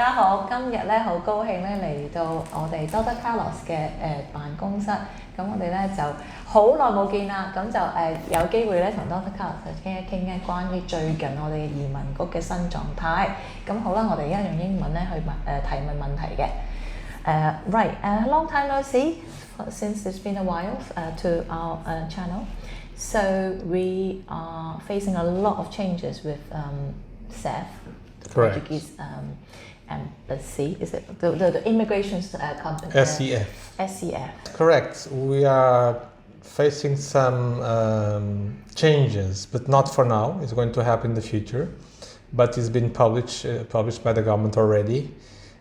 家好，今日咧好高興咧嚟到我哋Dr. Carlos 嘅辦公室，咁我哋咧就好耐冇見啦，咁就有機會咧同Dr. Carlos 傾一傾咧關於最近我哋嘅移民局嘅新狀態。咁好啦，我哋而家用英文咧去提問問題嘅。Right, long time no see, since it's been a while to our channel. So we are facing a lot of changes with SEF, the Correct. Portuguese embassy. Is it the immigration company? SEF. SEF. Correct. We are facing some changes, but not for now. It's going to happen in the future, but it's been published by the government already.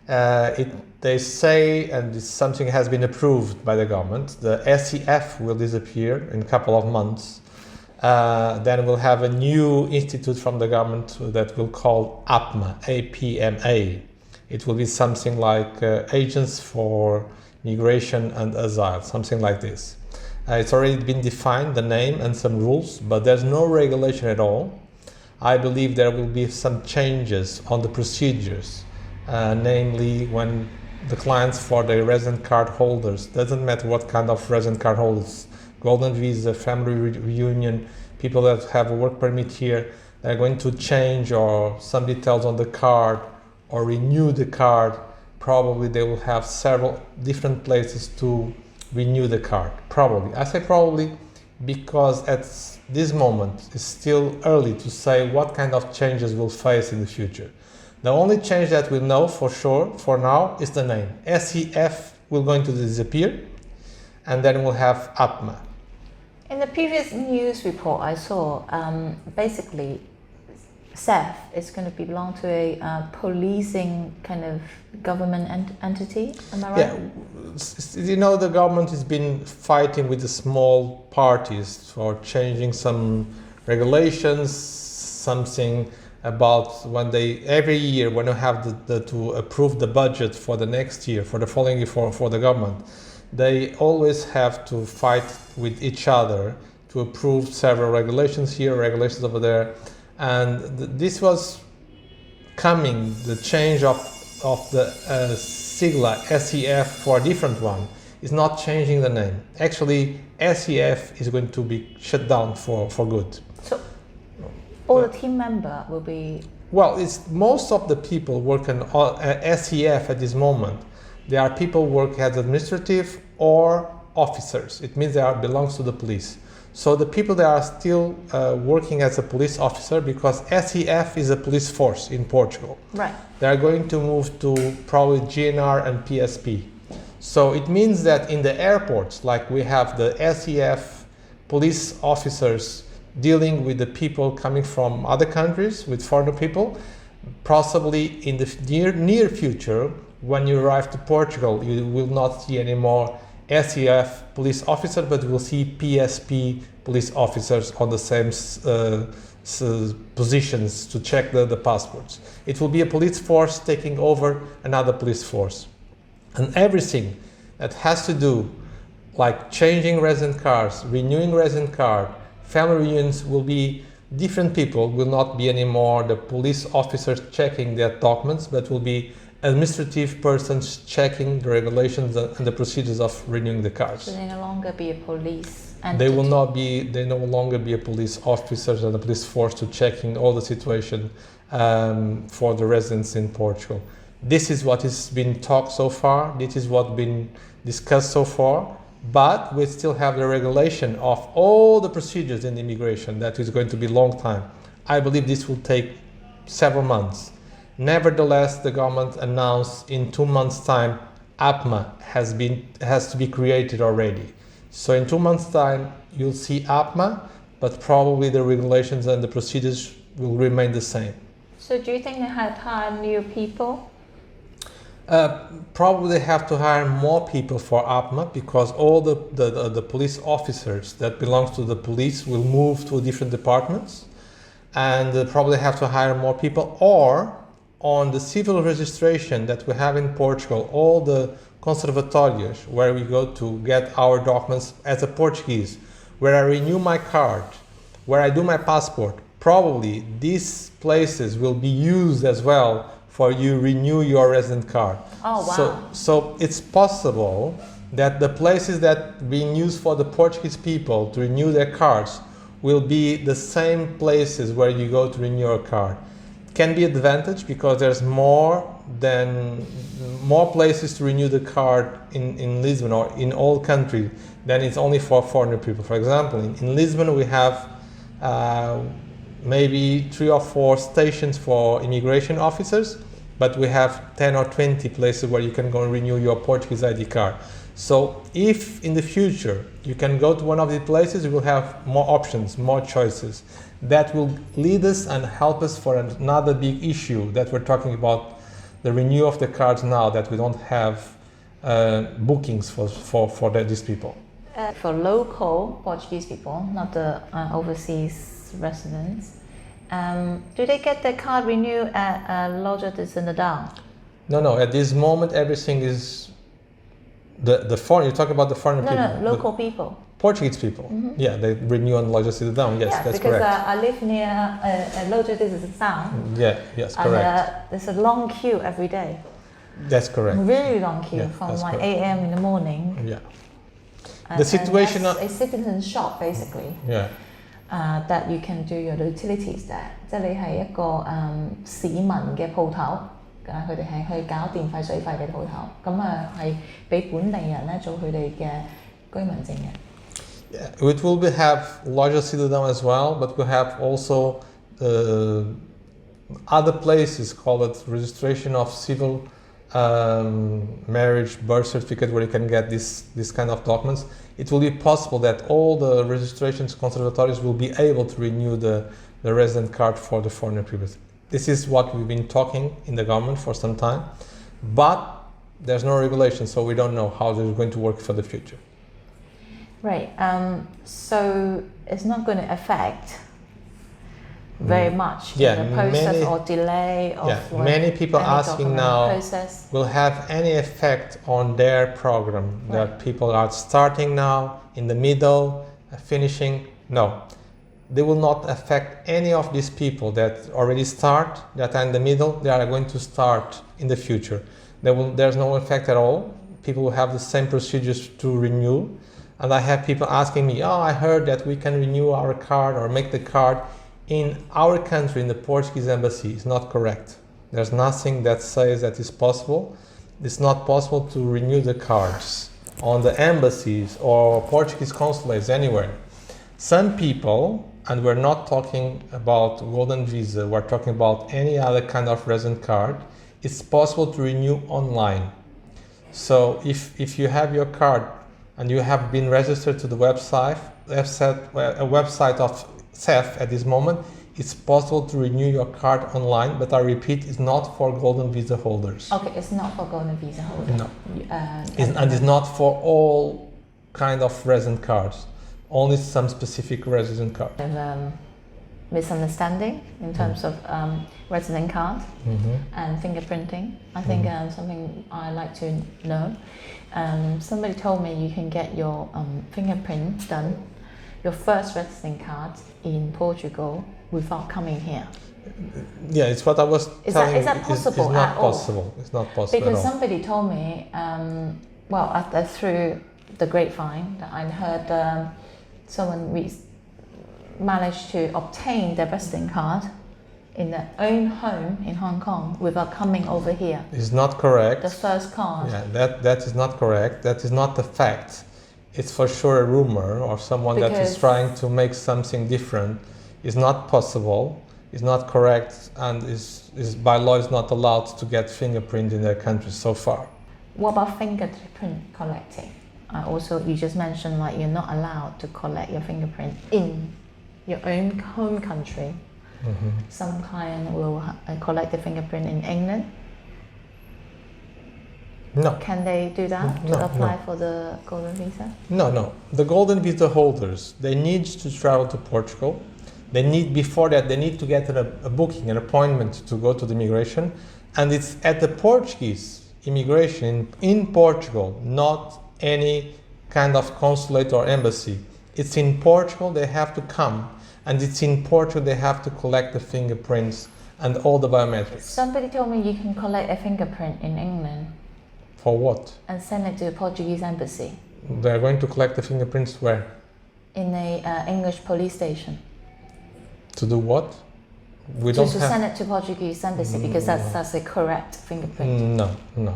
They say, and it's something has been approved by the government, the SEF will disappear in a couple of months. Then we'll have a new institute from the government that we'll call APMA, APMA. It will be something like Agents for Migration and Asylum, something like this. It's already been defined, the name and some rules, but there's no regulation at all. I believe there will be some changes on the procedures, namely when the clients for the resident card holders, doesn't matter what kind of resident card holders, golden visa, family reunion, people that have a work permit here, they're going to change or some details on the card or renew the card. Probably they will have several different places to renew the card. Probably. I say probably because at this moment it's still early to say what kind of changes we'll face in the future. The only change that we know for sure for now is the name. SEF will going to disappear, and then we'll have APMA. In the previous news report I saw, basically SEF is going to belong to a policing kind of government entity, am I right? Yeah, you know, the government has been fighting with the small parties for changing some regulations, something about when they every year when you have to approve the budget for the next year, for the following year for the government, they always have to fight with each other to approve several regulations here, regulations over there, and this was coming, the change of the sigla SEF for a different one is not changing the name. Actually, SEF is going to be shut down for good. So all the team member will be... Well, it's most of the people working on SEF at this moment. They are people working as administrative or officers. It means they belongs to the police. So the people that are still working as a police officer, because SEF is a police force in Portugal. Right. They are going to move to probably GNR and PSP. So it means that in the airports, like we have the SEF police officers dealing with the people coming from other countries, with foreign people, possibly in the near future, when you arrive to Portugal, you will not see any more SEF police officers, but you will see PSP police officers on the same positions to check the passports. It will be a police force taking over another police force. And everything that has to do, like changing resident cards, renewing resident card, family reunions, will be different people, will not be anymore the police officers checking their documents, but will be administrative persons checking the regulations and the procedures of renewing the cards. So they no longer be a police entity. They no longer be a police officers and a police force to checking all the situation for the residents in Portugal. This is what has been talked so far. This is what been discussed so far. But we still have the regulation of all the procedures in immigration. That is going to be a long time. I believe this will take several months. Nevertheless, the government announced in 2 months' time, APMA has to be created already. So in 2 months' time, you'll see APMA, but probably the regulations and the procedures will remain the same. So do you think they had hired new people? Probably they have to hire more people for APMA, because all the police officers that belong to the police will move to different departments, and probably have to hire more people. Or on the civil registration that we have in Portugal, all the conservatórios where we go to get our documents as a Portuguese, where I renew my card, where I do my passport, probably these places will be used as well for you renew your resident card. Oh, wow. So it's possible that the places that being used for the Portuguese people to renew their cards will be the same places where you go to renew your card. Can be advantage because there's more places to renew the card in Lisbon or in all countries than it's only for foreigner people. For example, in Lisbon we have maybe 3 or 4 stations for immigration officers, but we have 10 or 20 places where you can go and renew your Portuguese ID card. So if in the future you can go to one of these places, you will have more options, more choices. That will lead us and help us for another big issue that we're talking about, the renewal of the cards now, that we don't have bookings for these people. For local Portuguese people, not the overseas residents, do they get their card renewed at Loja de Cidadão? No. At this moment, everything is the foreign. You're talking about the foreign people. No, local people. Portuguese people. Mm-hmm. Yeah, they renew on Loja de Cidadão. Yes, yeah, that's because, correct. I live near Loja de Cidadão. Yeah, yes, correct. And there's a long queue every day. That's correct. Really long queue, yeah, from like correct. 8 a.m. in the morning. Yeah. The situation. A citizen shop basically. Yeah. That you can do your utilities there. 即係你係一個市民嘅鋪頭，佢哋係去搞電費水費嘅鋪頭，咁係俾本地人咧做佢哋嘅居民證嘅。Yeah, it will have Loja Cidadão as well, but we have also other places called registration of civil marriage, birth certificate, where you can get this kind of documents. It will be possible that all the registrations conservatories will be able to renew the resident card for the foreigner people. This is what we've been talking in the government for some time, but there's no regulation, so we don't know how this is going to work for the future. Right. So it's not going to affect very much the process or delay of many people asking now process. Will have any effect on their program that people are starting now, in the middle, finishing? No, they will not affect any of these people that already start, that are in the middle. They are going to start in the future. There's no effect at all. People will have the same procedures to renew. And I have people asking me, I heard that we can renew our card or make the card in our country, in the Portuguese embassy. It's not correct. There's nothing that says that it's possible. It's not possible to renew the cards on the embassies or Portuguese consulates anywhere. Some people, and we're not talking about golden visa, we're talking about any other kind of resident card, it's possible to renew online. So if you have your card and you have been registered to the website of CEF at this moment, it's possible to renew your card online, but I repeat, it's not for golden visa holders. Okay, it's not for golden visa holders. No. And it's not for all kind of resident cards, only some specific resident cards. Misunderstanding in terms of resident card and fingerprinting. I think something I like to know. Somebody told me you can get your fingerprint done, your first resident card in Portugal without coming here. Yeah, it's what I was telling you. Is that possible? It's not possible. It's not possible because at all. somebody told me, through the grapevine, that I heard someone managed to obtain their resident card in their own home in Hong Kong without coming over here. It's not correct. The first card. Yeah, that is not correct. That is not the fact. It's for sure a rumor or someone that is trying to make something different. It's not possible. It's not correct, and is by law is not allowed to get fingerprint in their country so far. What about fingerprint collecting? You just mentioned like you're not allowed to collect your fingerprint in your own home country. Some client will collect the fingerprint in England. No. Can they do that to apply for the golden visa? No. The golden visa holders, they need to travel to Portugal. Before that, they need to get a booking, an appointment to go to the immigration. And it's at the Portuguese immigration in Portugal, not any kind of consulate or embassy. It's in Portugal, they have to come. And it's in Portugal they have to collect the fingerprints and all the biometrics. Somebody told me you can collect a fingerprint in England For what? and send it to the Portuguese embassy They're going to collect the fingerprints where? in a English police station. To do what? We To don't have... send it to Portuguese embassy because that's the correct fingerprint. No.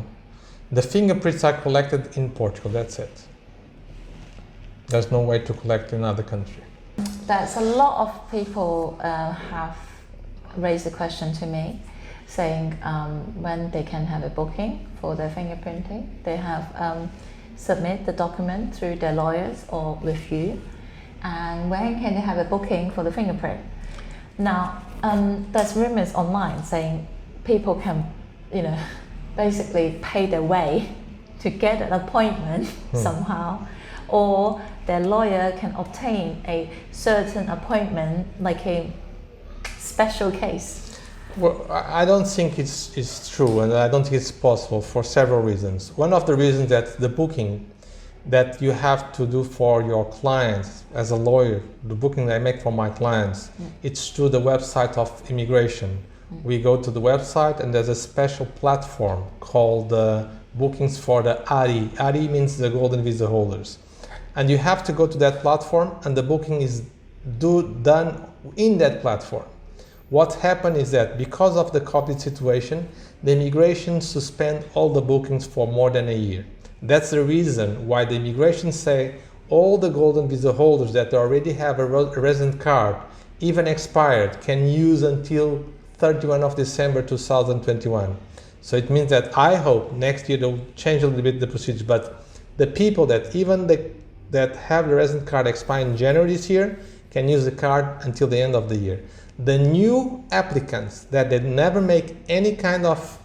The fingerprints are collected in Portugal, that's it. There's no way to collect in another country. There's a lot of people have raised the question to me saying when they can have a booking for their fingerprinting. They have submit the document through their lawyers or with you, and when can they have a booking for the fingerprint? Now, there's rumors online saying people can, basically pay their way to get an appointment somehow, or their lawyer can obtain a certain appointment, like a special case. Well, I don't think it's true, and I don't think it's possible for several reasons. One of the reasons that the booking that you have to do for your clients as a lawyer, the booking I make for my clients, it's through the website of immigration. We go to the website and there's a special platform called Bookings for the ARI. ARI means the Golden Visa holders. And you have to go to that platform and the booking is done in that platform. What happened is that because of the COVID situation, the immigration suspend all the bookings for more than a year. That's the reason why the immigration say all the Golden Visa holders that already have a resident card, even expired, can use until 31 of December 2021. So it means that I hope next year they'll change a little bit the procedure, but the people that that have the resident card expire in January this year can use the card until the end of the year. The new applicants that they never make any kind of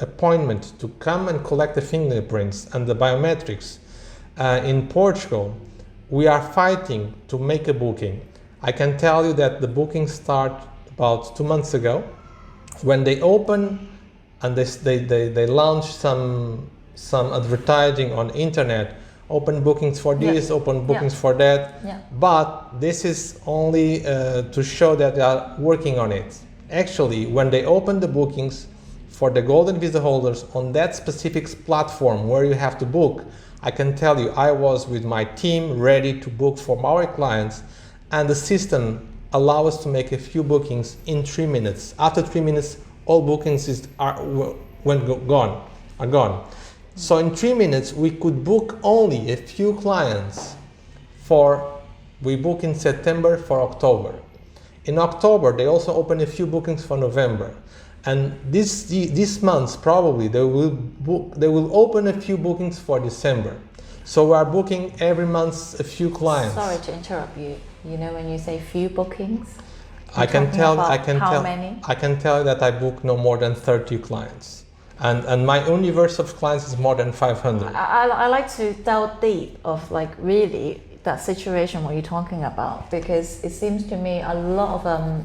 appointment to come and collect the fingerprints and the biometrics in Portugal, we are fighting to make a booking. I can tell you that the booking started about 2 months ago when they open and they launch some advertising on internet, open bookings for this, open bookings for that. But this is only to show that they are working on it. Actually, when they open the bookings for the Golden Visa holders on that specific platform where you have to book, I can tell you I was with my team ready to book for our clients, and the system allows us to make a few bookings in 3 minutes. After 3 minutes, all bookings are gone. So in 3 minutes, we could book only a few clients we book in September for October. In October, they also open a few bookings for November. And this month, probably, they will open a few bookings for December. So we are booking every month a few clients. Sorry to interrupt you. When you say few bookings, I can tell many? I can tell you that I book no more than 30 clients. And my universe of clients is more than 500. I like to delve deep of really that situation what you're talking about, because it seems to me a lot of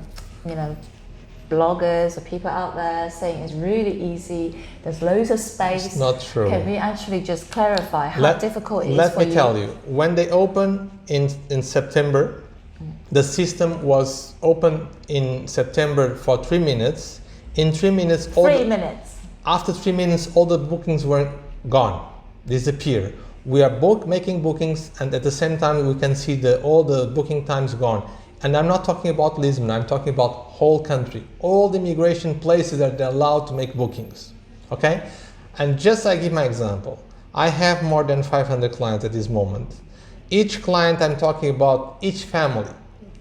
bloggers or people out there saying it's really easy, there's loads of space. It's not true. Can we actually just clarify how difficult it is for you? Let me tell you, when they opened in September, the system was open in September for 3 minutes. In 3 minutes, 3 minutes. After 3 minutes, all the bookings were gone, disappear. We are making bookings, and at the same time, we can see all the booking times gone. And I'm not talking about Lisbon, I'm talking about whole country. All the immigration places that they're allowed to make bookings, okay? And just I give my example. I have more than 500 clients at this moment. Each client I'm talking about, each family,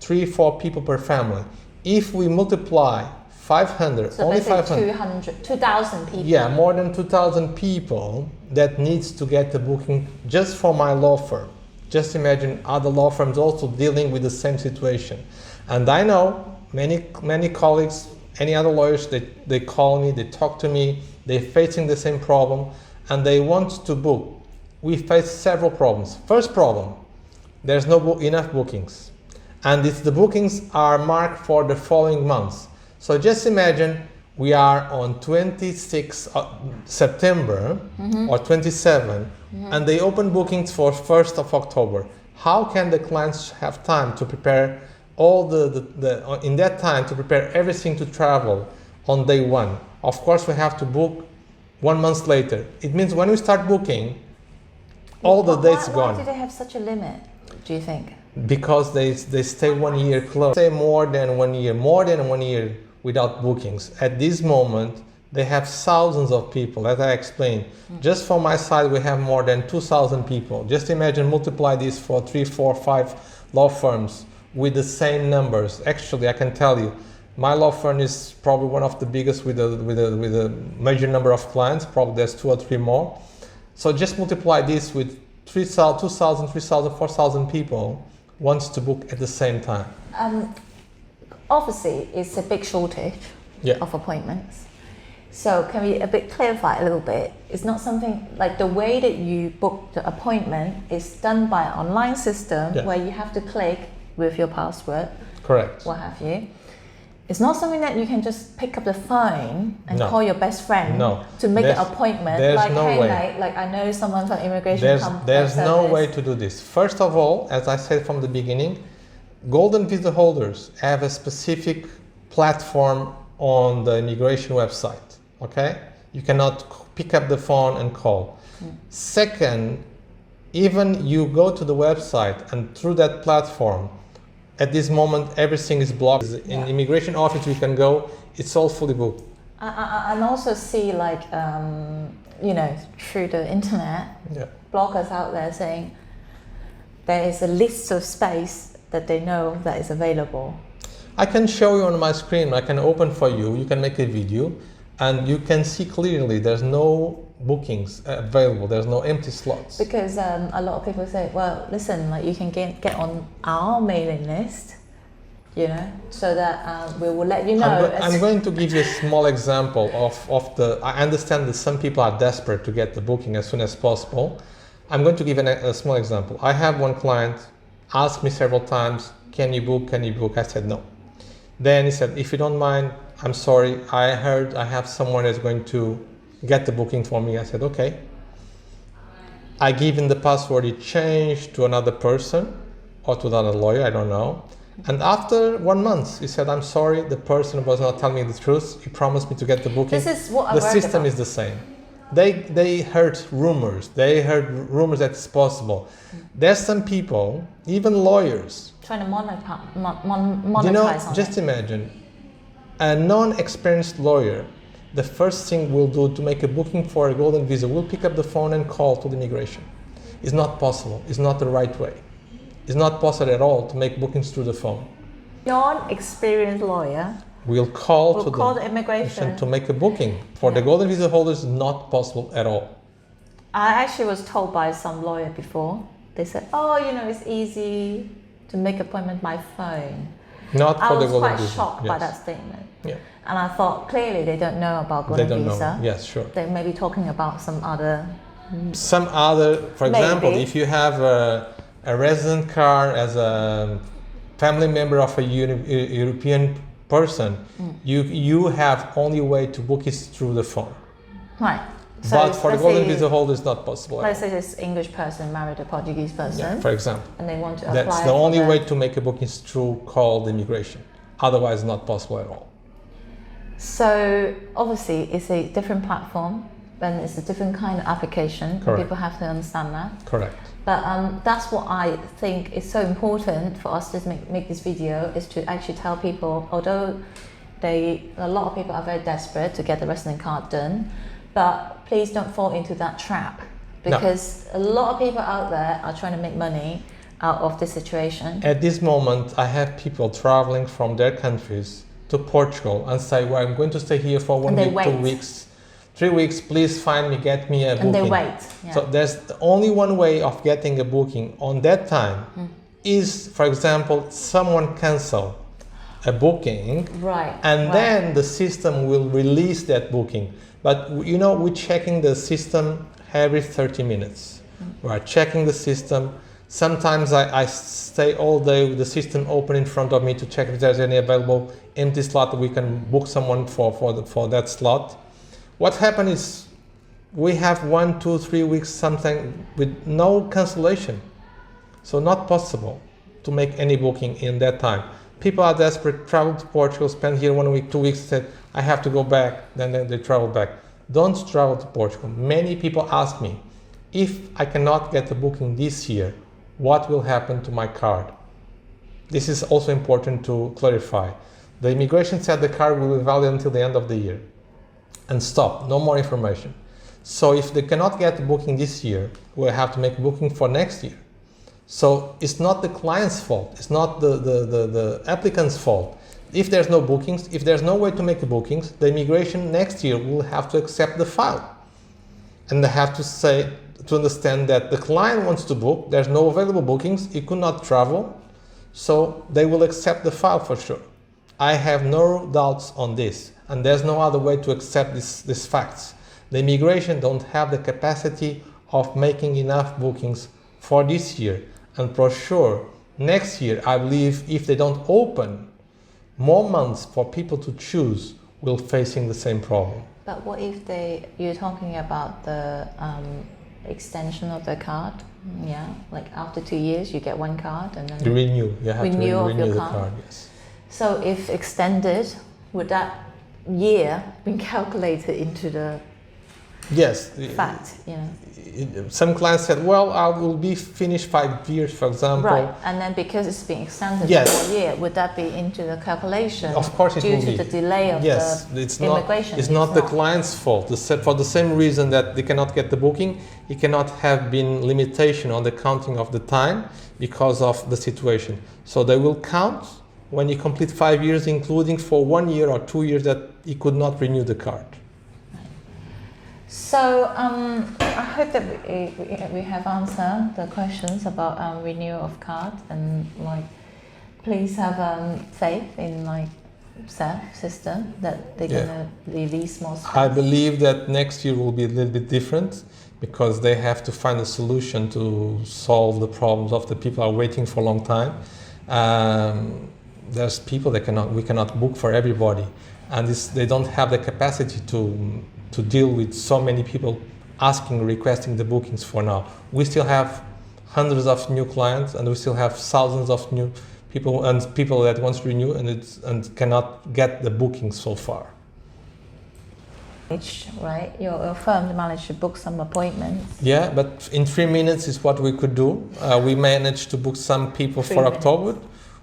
3-4 people per family. If we multiply 500, so only 500. 2,000 people. Yeah, more than 2,000 people that needs to get the booking just for my law firm. Just imagine other law firms also dealing with the same situation. And I know many colleagues, any other lawyers, they call me, they talk to me, they're facing the same problem and they want to book. We face several problems. First problem, there's no enough bookings. And the bookings are marked for the following months. So just imagine we are on 26 September or 27 and they open bookings for 1st of October. How can the clients have time to prepare all in that time to prepare everything to travel on day one. Of course, we have to book 1 month later. It means when we start booking, all the dates gone. Why do they have such a limit, do you think? Because they stay 1 year closed. Stay more than 1 year without bookings. At this moment, they have thousands of people, as I explained. Just from my side, we have more than 2,000 people. Just imagine, multiply this for 3, 4, 5 law firms with the same numbers. Actually, I can tell you, my law firm is probably one of the biggest with a major number of clients. Probably there's 2 or 3 more. So just multiply this with 2,000, 3,000, 4,000 people wants to book at the same time. Obviously, it's a big shortage of appointments. So can we clarify a little bit? It's not something like the way that you book the appointment is done by an online system where you have to click with your password. Correct. What have you. It's not something that you can just pick up the phone and call your best friend to make an appointment. There's like, no hey way. mate, like I know someone from immigration. There's no way to do this. First of all, as I said from the beginning, golden visa holders have a specific platform on the immigration website. Okay, you cannot pick up the phone and call. Second, even you go to the website and through that platform, at this moment everything is blocked. In immigration office we can go, it's all fully booked. And also see like through the internet, bloggers out there saying there is a list of space that they know that is available. I can show you on my screen. I can open for you. You can make a video. And you can see clearly there's no bookings available. There's no empty slots. Because a lot of people say, well, listen, like you can get on our mailing list, so that we will let you know. I'm going to give you a small example of the. I understand that some people are desperate to get the booking as soon as possible. I'm going to give a small example. I have one client asked me several times, can you book? I said no. Then he said, if you don't mind, I'm sorry, I heard I have someone that's going to get the booking for me. I said, okay. I give him the password, he changed to another person or to another lawyer, I don't know. And after 1 month, he said, I'm sorry, the person was not telling me the truth. He promised me to get the booking. This is what the system is the same. They heard rumors. They heard rumors that it's possible. There's some people, even lawyers, trying to monetize on just it. Imagine, a non-experienced lawyer, the first thing we'll do to make a booking for a golden visa, we'll pick up the phone and call to the immigration. It's not possible. It's not the right way. It's not possible at all to make bookings through the phone. Non-experienced lawyer will call the immigration to make a booking. For the golden visa holders, not possible at all. I actually was told by some lawyer before. They said, it's easy to make appointment by phone. Not for the golden visa. I was quite shocked by that statement. Yeah. And I thought, clearly they don't know about golden visa. Know. Yes, sure. They may be talking about some other, for example, if you have a resident card as a family member of a European person, you have only way to book is through the phone. Right. So but for the golden visa holder, it's not possible. Let's say this English person married a Portuguese person, for example, and they want to apply. That's the only way to make a booking is through call the immigration. Otherwise, not possible at all. So obviously, it's a different platform, and it's a different kind of application. Correct. People have to understand that. Correct. But that's what I think is so important for us to make this video, is to actually tell people, although a lot of people are very desperate to get the resident card done, but please don't fall into that trap, because a lot of people out there are trying to make money out of this situation. At this moment, I have people traveling from their countries to Portugal and say, well, I'm going to stay here for 1 week, 2 weeks, 3 weeks, please find me, get me a booking. And they wait. Yeah. So there's only one way of getting a booking on that time is, for example, someone cancel a booking, and then the system will release that booking. But we're checking the system every 30 minutes. We're checking the system. Sometimes I stay all day with the system open in front of me to check if there's any available empty slot that we can book someone for that slot. What happens is we have 1, 2, 3 weeks something with no cancellation. So not possible to make any booking in that time. People are desperate, travel to Portugal, spend here 1 week, 2 weeks, said, I have to go back, then they travel back. Don't travel to Portugal. Many people ask me, if I cannot get the booking this year, what will happen to my card? This is also important to clarify. The immigration said the card will be valid until the end of the year. And stop, no more information. So if they cannot get the booking this year, we'll have to make a booking for next year. So it's not the client's fault, it's not the applicant's fault. If there's no bookings, if there's no way to make the bookings, the immigration next year will have to accept the file. And they have to understand that the client wants to book, there's no available bookings, he could not travel, so they will accept the file for sure. I have no doubts on this, and there's no other way to accept these facts. The immigration don't have the capacity of making enough bookings for this year. And for sure, next year, I believe if they don't open more months for people to choose, we'll facing the same problem. But what if you're talking about the extension of the card? Yeah, like after 2 years, you get one card and then... You have to renew your the card. card, yes. So if extended, would that year be calculated into the yes fact? Some clients said, well, I will be finished 5 years, for example. Right, and then because it's being extended yes. for a year, would that be into the calculation? Of course it will be. Due to the delay of the immigration? It's not the client's fault. For the same reason that they cannot get the booking, it cannot have been limitation on the counting of the time because of the situation. So they will count when you complete 5 years, including for 1 year or 2 years that he could not renew the card. So I hope that we have answered the questions about renewal of card, and please have faith in system that they're gonna release more space. I believe that next year will be a little bit different because they have to find a solution to solve the problems of the people who are waiting for a long time. There's people that we cannot book for everybody, and they don't have the capacity to deal with so many people requesting the bookings for now. We still have hundreds of new clients, and we still have thousands of new people and people that want to renew and cannot get the bookings so far. Right, your firm managed to book some appointments. Yeah, but in 3 minutes is what we could do. We managed to book some people for October.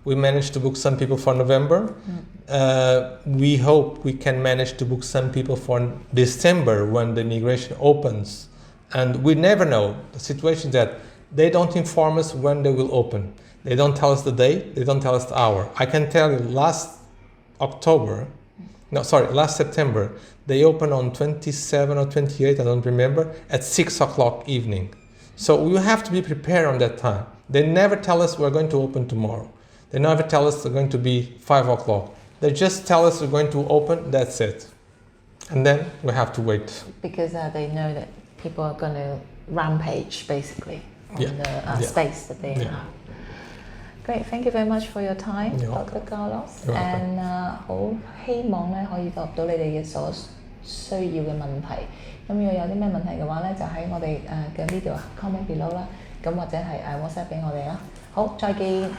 We managed to book some people for November. We hope we can manage to book some people for December when the immigration opens. And we never know. The situation that they don't inform us when they will open. They don't tell us the date, they don't tell us the hour. I can tell you last September, they opened on 27 or 28, I don't remember, at 6 o'clock evening. So you have to be prepared on that time. They never tell us we're going to open tomorrow. They never tell us they're going to be 5 o'clock. They just tell us they're going to open, that's it. And then we have to wait. Because they know that people are going to rampage, basically, on the space that they have. Great, thank you very much for your time, Dr. Carlos. And 好希望咧可以答到你哋嘅所需要嘅問題。咁如果有啲咩問題嘅話咧，就喺我哋嘅video comment below 啦，咁或者係WhatsApp 俾我哋啦。好，再見。